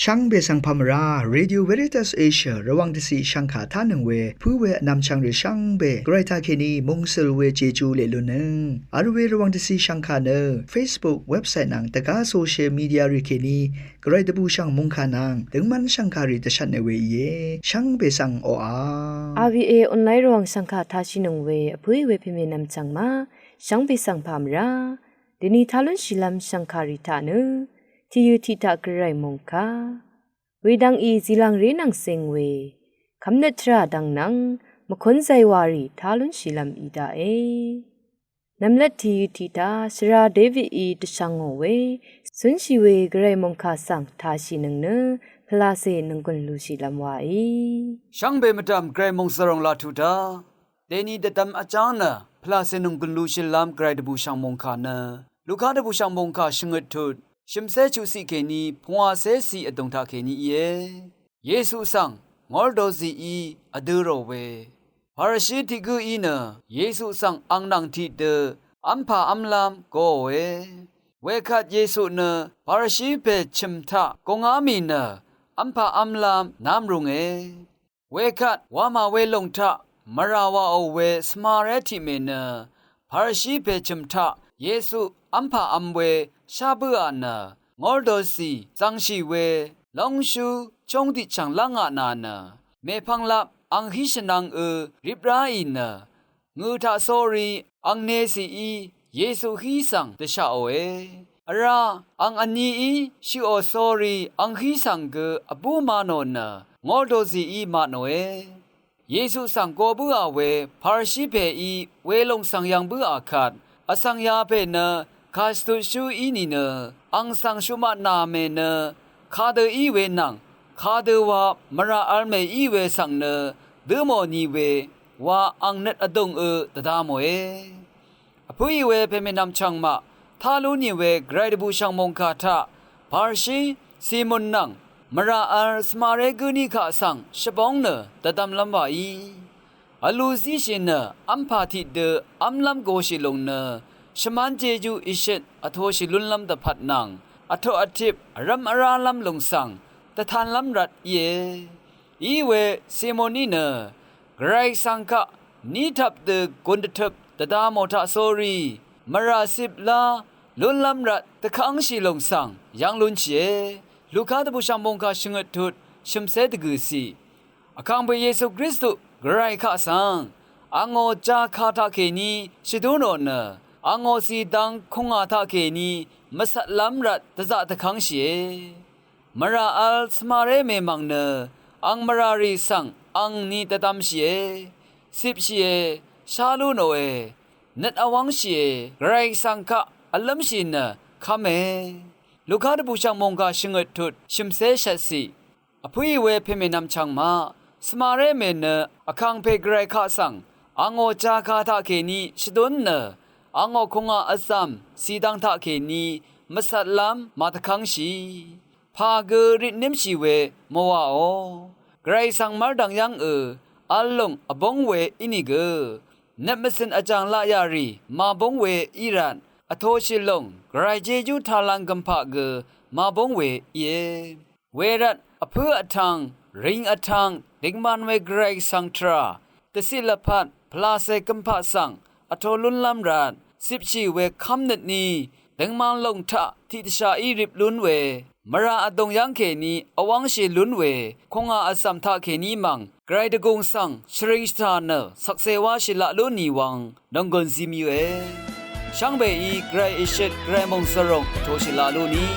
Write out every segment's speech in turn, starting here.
ช่างเบสังพามราเรดิโอเวริตัสเอเชียระวังที่สีช่างขาท่านึงเวผู้เวนำช่างหรือช่างเบไกรทาเคนีมงเซลเวเจจูเลลุนึงอาร์เวระวังที่สีช่างขาเนอ Facebook เว็บไซต์นังตะกาโซเชียลมีเดียริเคนีไกรตะบูช่างมงขานังถึงมันช่างขาริตชันในเวเยช่างเบสังโออาRVA ออนไลน์ระวังช่างขาท่าชินงเวผู้เวพิเมนำจังมาช่างเบสังพามราเดนีทาลุนชิลัมช่างขาริตานึที่ยูทิตากระไรมงคาเวดังอีziลังเรนังเซงเวคำเนตราดังนังมะคนใจวารีทาลุนชิลัมอีดาเอนำเล็ดที่ยูทิตาสราเดวิดอีตชังโงเวสุนชีเวกระไรมงคาสังทาชินังเนพลาเซนังกุนลูชิลัมวาอีช่างเบมตัมไกรมงสรงลาทุดาเดนีเดตัมอาจารย์นะพลาเซนังกุนลูชิลัมไกรดบูช่างมงคานะลูกาดบูช่างมงคาชงดทุดชิมเซจูสิเคนีพวาเซซีอดงทาเคนีเยซูสังงอลโดซีอีอดูโรเวพาราชิติกุอีนะเยซูสังอังนังทิเดอัมพาอัมลามโกเวคัดเยซูนะพาราชิเปชิมทากงอามีนะอัมพาอัมลามนามรุงเวคัดวามาเวลงทามาราวาโอเวสมาเรติเมนะพาราชิเปชิมทาเยซูอัมพาอัมเวชาบุอานะงอลโดซีจังชีเวลองชูจงดิฉังลังอานานะเมพังลับอังฮิชนังริบราอินะงูทาโซรีอังเนซีอีเยซูฮีสังเตชาโออาราอังอันนีอีชิโอโซรีอังฮีสังเกอบูมาโนนะงอลโดซีอีมาโนเยซูสังโกบุอาเวพาร์ชิเพอีเวลงสังยังบุอาคัดอสังยาเพนะคาสตุชูอีนีเนอังสังชุมานาเมเนคาเดอีเวนังคาเดวามราอัลเมอีเวสังเนเดโมนีเววาอังเนตอดงตดาโมอพุยเวเพเมนำชังมาทาลุนีเวไกรดบูชังมงคาทาพาร์ชีซีมุนนังมราอัลสมาเรกุนิคาสังชบองเนตดำลำวาอีอลูซิชินอัมพาทิเดอัมลำโกชิลงเนชมันเจจูอิชิตอโทชิลุนลำตะพัดนังอโทอทิบรัมอาราลำลงสังตะทานลำรัดอีเวซีโมนีเนไกรสังคะนิทับเดกุนดทับตะดามอทาโซรีมราสิบลาลุนลำรัดตะคังชิลงสังยังลุนเชลูกาตะบุชัมมงคาชงดทุดชิมเซตกุสีอคังเบเยซูคริสต์ไกรคะสังอังโอจาคาทาเคนีชิดูโนเนอังโอซีดังคงอาทาเคนีมัสลัมรัดตะจะตะคังเชมราอัลสมาเรเมมังเนอังมรารีสังอังนีตะตัมเชสิบเชชาลูโนเนัดอวังเชไกรสังคะอัลลัมชินคาเมลูกาดบูชังมงกาชงดทุดชิมเซชัสซีอพุยเวเพเมนำชังมาสมาเรเมเนอคังเพไกรคะสังอังโอจาคาทาเคนีชดุนเนอังโอคงอาอัสซัมสีดังทาเคนีมัสลัมมาตะคังชีพาเกรินิมชีเวมัวโอไกรสังมาดังยังอัลลงอบงเวอินิเกเนมสินอาจารย์ลายารีมาบงเวอิรันอโทชิลงไกรเจจูทาลังกัมพะเกมาบงเวเวรัตอเพื่อทังริงอทังดิงมันเวไกรสังทราตสิลพัดพลาเซกัมพะสังอโทลุนลำรัดสิบชีเวคำนัดนี้ดังมันลงทะที่ตชาอีริบลุนเวมราอดงยังเคนีอวังเชลุนเวคงอาอัสสัมทาเคนีมังไกรดกงสังชริงสตาเนสักเซวาชิละลุนีวังนงกนซิมิเวช่างเบอีไกรอิเชตไกรมงสรงโทชิละลุนี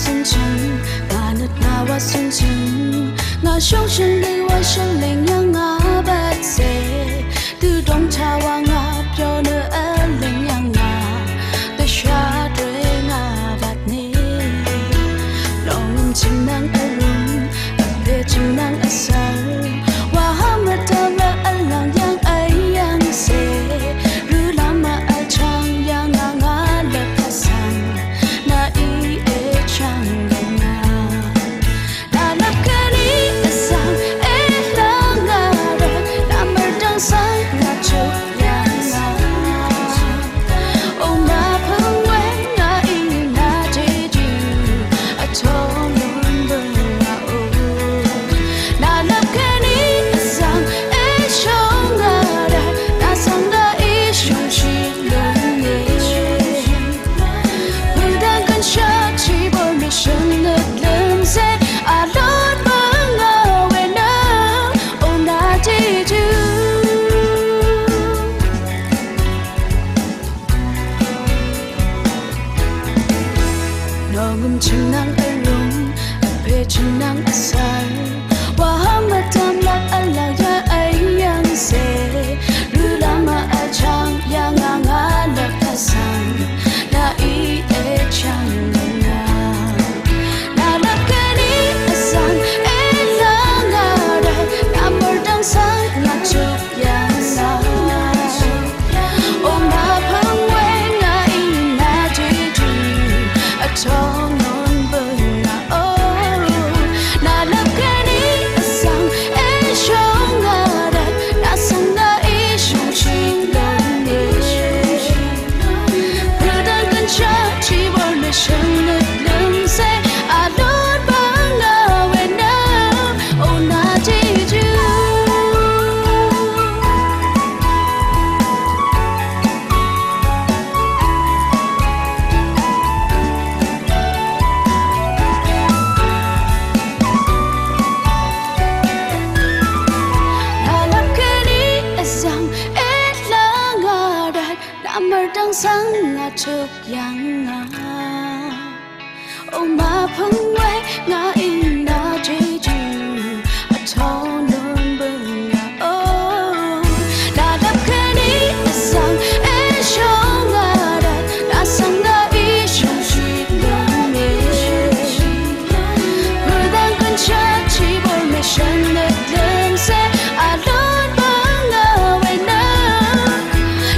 深沉，那日那我深沉，那胸生里我生灵样啊不塞，都懂茶哇啊表呢灵样啊，对下对啊不呢，龙情难而容，别情难而散，哇哈么的么而浪样爱样塞，如浪嘛而长样啊啊了不散，那一。 너금 침낭 얼룩 앞에 침낭 아살 와하마 담락 알라야 아이양세 르라마 아장 양앙아 낙타상 나이에 창문아 나락가니 아상 엘랑아래 남벌당상 나축양사 오마팡웨 나이 나지주 아청논 불라오 나락가니 아상 애숑아래 나상 나이 숑숑런니 그단 근처 지벌레 숑넷름세 아론 방아웨 나 오나지주 나락가니 아상 엘랑아래 남벌당상 나축양아 오마팡웨 나이 나지주 아청논 불라오 나락가니 아상 애숑아래 나상 나이 숑숑런니 그단 근처 지벌메 숑넷름세 아론 방아웨 나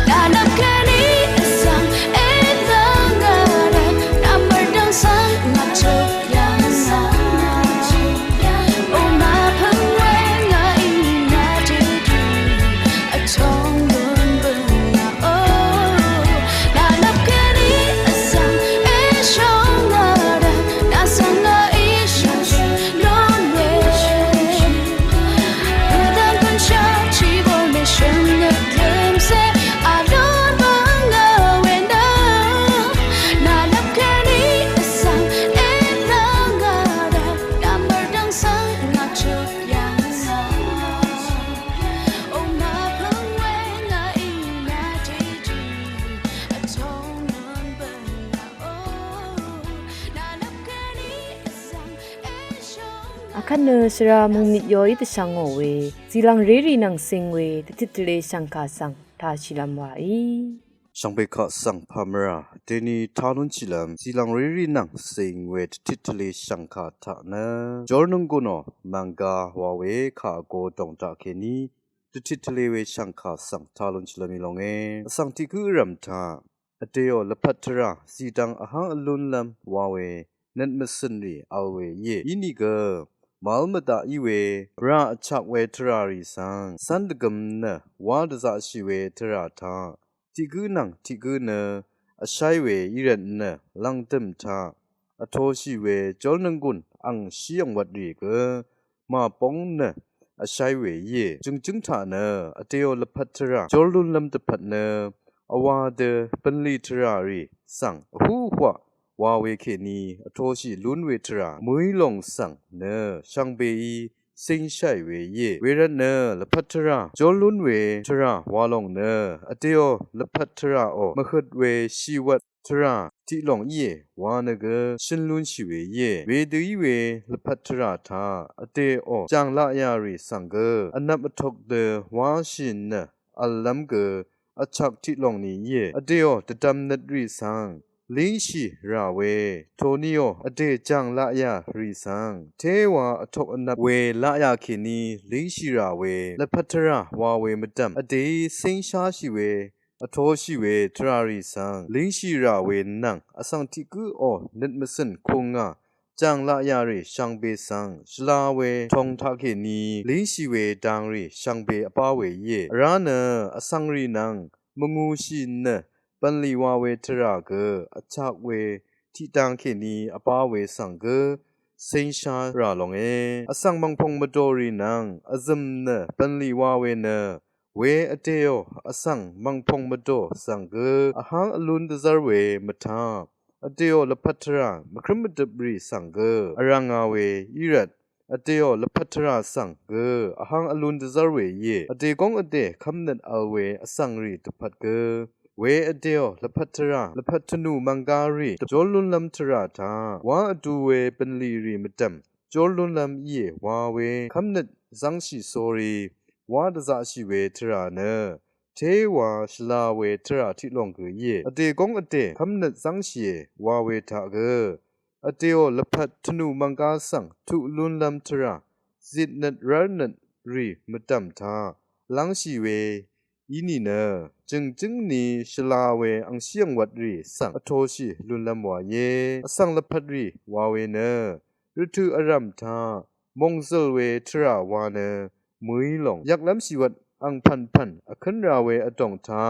나락가니 아상 엘랑아래 남벌당상 나축양사 오마팡웨 나이 나지주 아청논 불라오 나락가니 아상 애숑아래 나상 나이 숑숑런니 그단 근처 지벌메 숑넷름세 아론 방아웨 나 나락가니 아상 엘랑아래 남벌당상 나축양사 오마팡웨 나이 나지주 아청논 불라오 나락가니 아상 애숑 အခနစရာမုန်မီယောဤတဆောင်ငိုဝေဇီလံရေရီနန်စင်ဝေတတိတလေရှန်ခါဆန်တာရှိလမ်ဝါဤ Shang Bei Kha Sang Phamra Deni Thalun Chilam Silang Riri Nang Sing Wet Titli Shankha Tha Na Jornung Gono Manga Wawe Kha Go Dong Ta Keni Titli We Shankha Sang Thalun Chilami Longe Sang Tiku Ram Tha Ateo Lapatra Sidang Ahang Alun Lam Wawe Net Masinri Alwe Ye Iniga Malmada Iwe Ra Chak We Trari Sang Sandagam Na Wadaza Shiwe Trata Tigu na Ashaiwe Iran na Langtem Ta Atoshiwe Jolnangun Ang Shiang Wadri Ge Ma Pong na Ashaiwe Ye Jung Ta na Ateo Lapatra Jolun Lam Tepat na Awade Penli Terari Sang Hu Hua Wawe Keni Atoshi Lunwe Tera Mui Long Sang na Shangbei Sing Shai We Ye Wera na Lapatra Jolun We Tera Walong na Ateo Lapatra O Mahut We Shiwat Tera Ti Long Ye Wanaga Shinlun Shi We Ye We Dui We Lapatra Ta Ateo Jang La Yari Sanga Anap Atok De Wa Shin na Alamga Achak Ti Long Ni Ye Ateo Tadam Nadri Sang Lin Shi Rawe Tonio Ade Jang La Ya Risang Tewa Atok Anap We La Ya Kini Lin Shi Rawe Lapatra Wawe Madam Ade Sing Sha Shi We Atoshi We Trari Sang Lin Shi Rawe Nang Asang Tiku O Net Masan Konga Jang La Ya Re Shangbei Sang Shla We Tong Ta Kini Lin Shi We Dang Re Shangbei Apa We Ye Rana Asang Ri Nang Mungu Shi Na Banli Wawe Teraga, Achak We, Titang Kini, Abawe Sanga, Saint Sha Ralonge, Asang Mangpong Madori Nang, Azam Na, Banli Wawe Na, We Adeo, Asang Mangpong Mado, Sanga, Ahang Alun Dazarwe, Mata, Adeo Lapatra, Makrimadabri Sanga, Arangawe, Irat, Adeo Lapatra Sanga, Ahang Alun Dazarwe Ye, Ade Gong Ade, Kamnat Alwe, Asangri Tapatga. เวอเดียวละพัทระละพัทนูมังการีจอลุนลำทระทาวาอดูเวเป็นลีรีมตัมจอลุนลำเยวาเวคำนึดสังชิโซรีวาดซาชิเวทระเนเทวาชลาเวทระที่ลงกือเยอเตกงอเตคำนึดสังชีวาเวทะเกอเตโอละพัทนูมังกาสังทุลุนลำทระซิดนัดรันนัดรีมตัมทาลังชีเวอีนี่เนจึงนี่ชลาเวอังเชียงวัดรีสังอโทชิลุนลำวาเยอสังละพัดรีวาเวเนฤทุอรัมทามงสลเวทราวาเนมุยหลงยักล้ำชีวัดอังพันอคันราเวอตองทา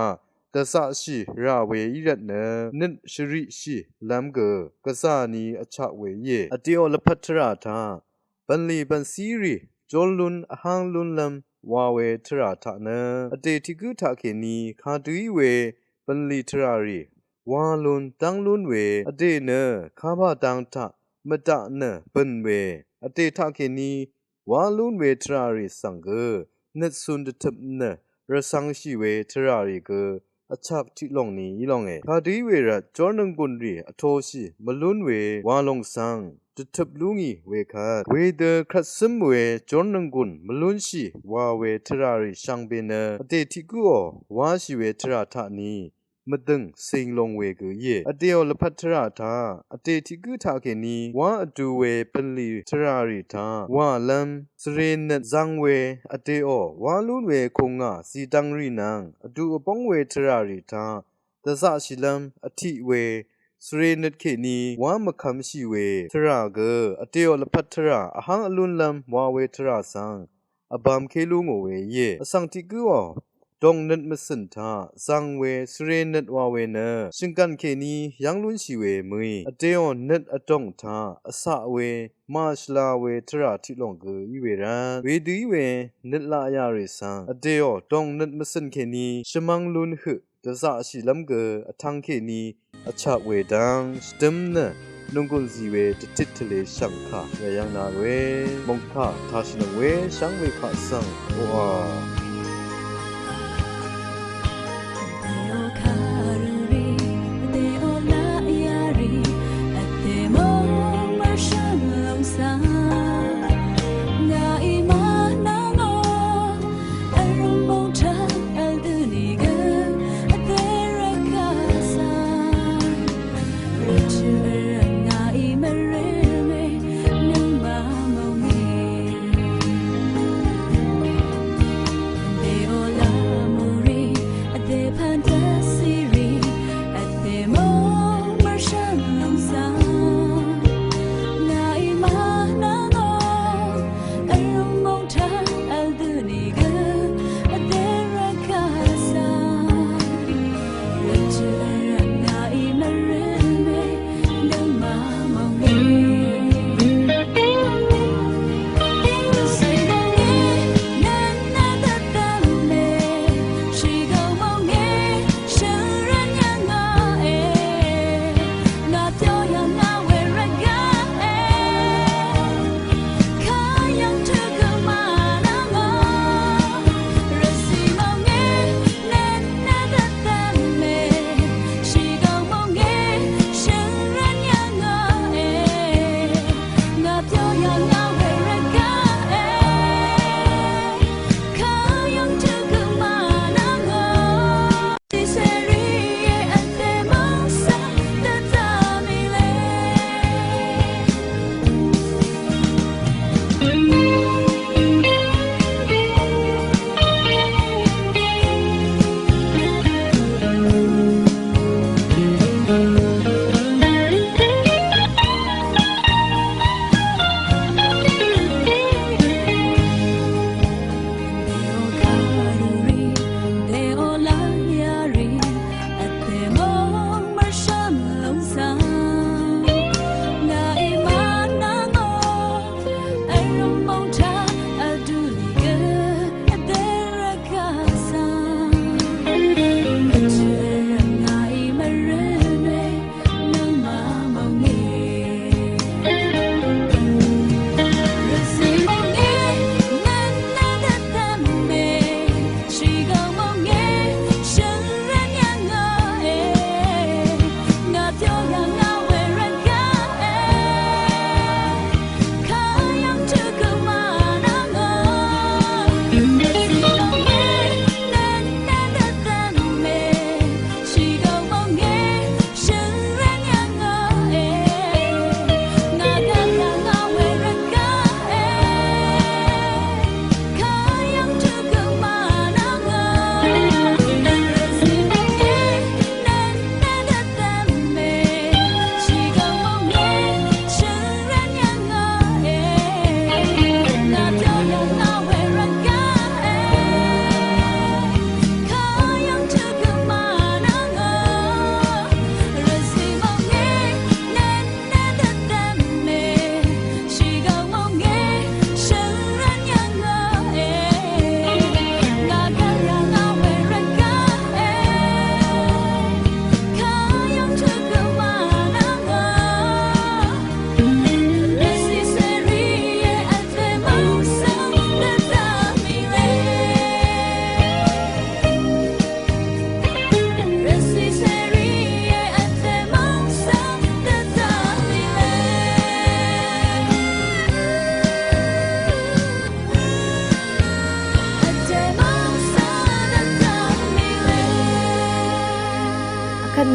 ตะสะชีราเวอีรัตเนนิชริชีลัมเกกะสานีอชะเวเยอติโอละพัทราทาบันลีบันซีรีจอลุนอหังลุนลำวาเวทราทะเนอเตทิกุทะเคนีคาตุยเวบันลีทรารีวาลุนตังลุนเวอเตเนคาบะตังทะมะตะเนบันเวอเตทะเคนีวาลุนเวทรารีสังเกนัดสุนดทับเนระสังชีเวทรารีเกအချက်တိလုံနီဤလုံငယ်ခါဒီဝေရဂျောနန်ကွန်ရီအထိုးရှိမလွန်းဝေဝါလုံဆန်းတထပ်လူငီဝေခါဝေဒခတ်စမ်ဝေဂျောနန်ကွန်မလွန်းရှိဝါဝေထရာရီရှန်ပင်နအတေတိကူဝါရှိဝေထရာထနီမဒင်းစိန်လုံဝေကူယေအတေောလဖတ်ထရာသာအတေတိကူထာကေနီဝါအတူဝေပလီထရာရီသာဝါလမ်စရေနဇန်ဝေအတေောဝါလူဝေခုံငါစီတန်ရီနံအတူအပေါင်းဝေထရာရီသာတဆရှိလမ်အတိဝေစရေနတ်ခေနီဝါမခမ်ရှိဝေထရာဂအတေောလဖတ်ထရာအဟံအလွန်လမ်ဝါဝေထရာဆန်အဘမ်ခေလူငိုဝေယေအစံတိကူดงนัดมาสินทาสังเวสเรนัดวาเวเนชิงกันเคนียังลุนชีเวมืออเตอนัดอดงทาอสะเวมาชลาเวทราทิลงกืออีเวรันเวดีเวนัดลายาริสังอเตอดงนัดมาสินเคนีชมังลุนหึตะสะชิลัมเกอทังเคนีอชะเวดังสตึมเนนงกุนซีเวติดทะเลสังขะยะยังนาเวมงคะทาชินเวสังเวขะสังโออา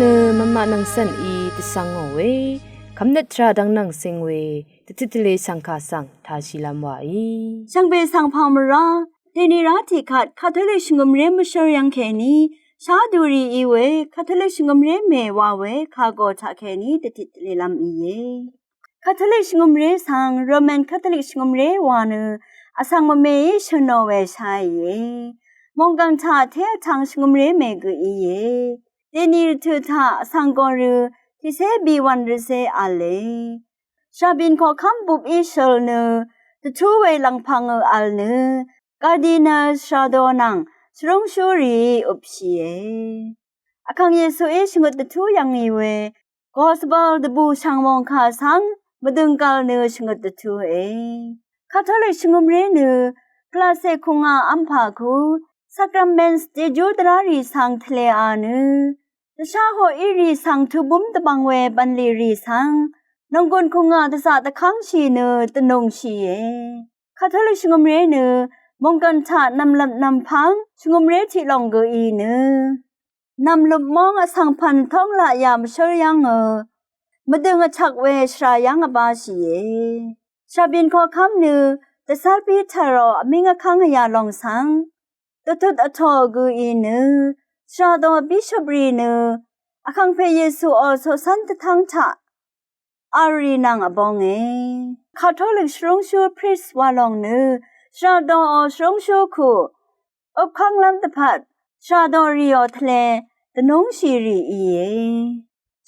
เนมะมะนังสันอีตะสังโอเวคำเนตราดังนังเซงเวตะติตเลสังคาสังทาชิลัมวาอีช่างเบสังพามราเดนิราธิขัดคาทอลิกชงมเรมชยังแคนีชาดูรีอีเวคาทอลิกชงมเรเมวาเวคาโกทาแคนีตะติตเลลัมอีเยคาทอลิกชงมเรสังโรมันคาทอลิกชงมเรวานะอสังมะเมยชโนเวชายเยมองกันทาเททังชงมเรเมกอีเยเดนิรทุทาสังกอรุที่เซบีวันรเซอาเลชาบินขอคำบุบอีเชลเนตะทูเวลังพังอัลเนกาดีนาชาโดนังสรงชูรีอุปชีเออคังเยซูเอชงตะทูยังอีเวกอสบอลดบูชังมองคาสังมดึงกาลเนชงตะทูเอคาทอลิกชงมเรเนคลาเซคุงาอัมพาคูสักรัมเมนส์เจจูดรารีสังทะเลอาเนตชาโฮอีรีสังทุบุมตะบังเวบันลีรีสังนงกนคุงาตะสะตะคังชีเนตะนงชีเอคาทอลิกชงมเรเนมงกันทานำลำนำพังชงมเรที่ลองเกอีเนนำลบมองอสังพันท่องละยามเชยยังมาดึงอชักเวชรายังอบาชีเอชาบินขอคำเนแต่ซาปีทารอมิงคังยาลองสังตะทุดอทอเกอีเนชาดอบิชบรีเนอคังเพเยซูอโซสันตะทังทะอารีนังอบองเอคาทอลิกชรงชูพริสวาลองเนชาดอชรงชูคูอบคังลำตะพัดชาดอริโอทะเลตะนงชีรีอีเอ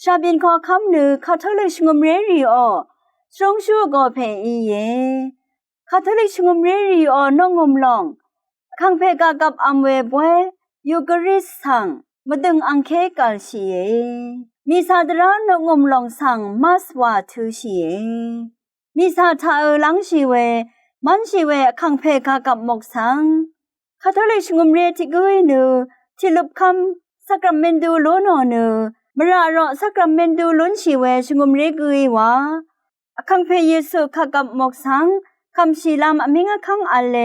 ชาบินขอคำเนคาทอลิกชงมเรรีโอชรงชูกอเพอีเยคาทอลิกชงมเรรีโอนงงมลองคังเพกากับอัมเวบเวยูกริสสังมดึงอังเคกัลชีเอมีซาดรานงมลองสังมัสวาทูชีเอมีซาทาลังชีเวมันชีเวคังเพกากับมกสังคาทอลิกชงมเรติกุยเนที่ลุบคำสักรัมเมนดูโลโนเนมรารอสักรัมเมนดูลุนชีเวชงมเรกุยวาคังเพเยซูคากับมกสังคำชีลามอมิงคังอัลเล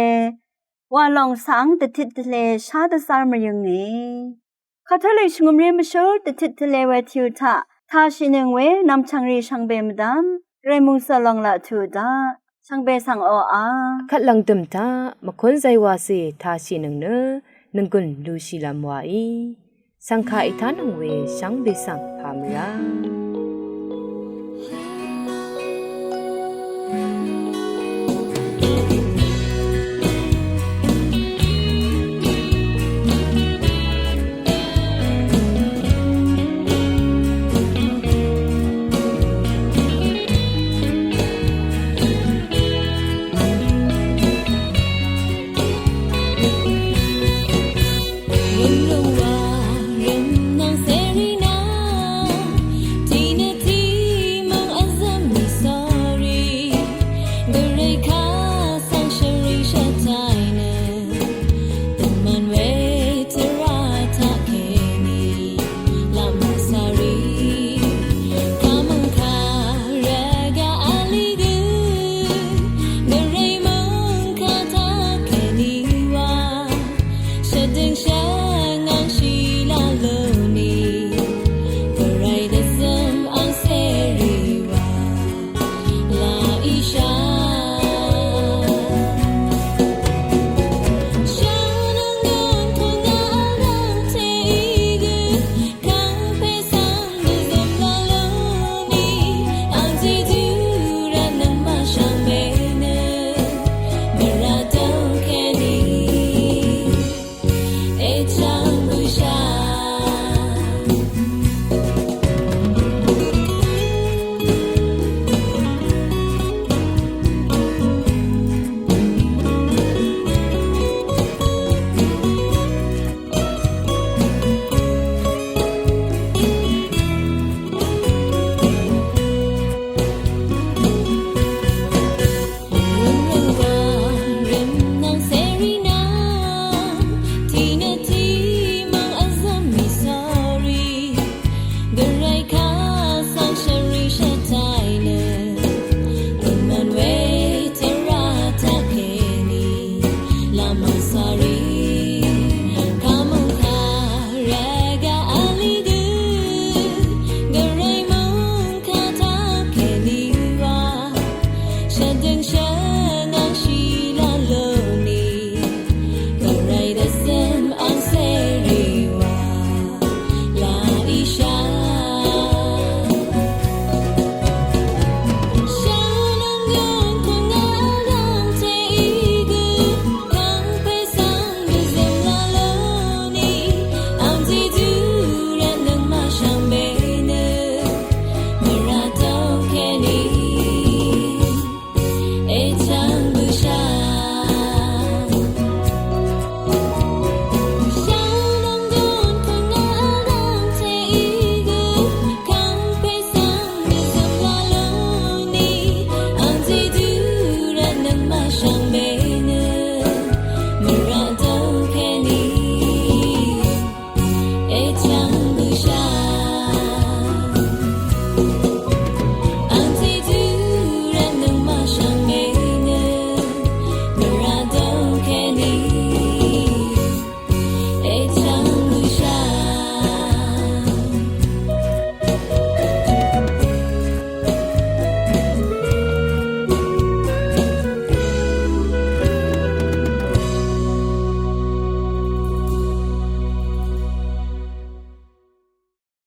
ว่าลองสังตะทิตเลชาตะสารมยังเงคาทอลิกชงมเรมชอตะทิตเลเวทิวทะทาชินึงเวนำชังรีชังเบมดามเรมุงสลองละทูดาชังเบสังโออาขัดลังตึมตามะคนใจวาเสทาชินึงเนนึงกุนลูชิลัมวาอีสังฆาอิทานังเวชังเบสังพามรา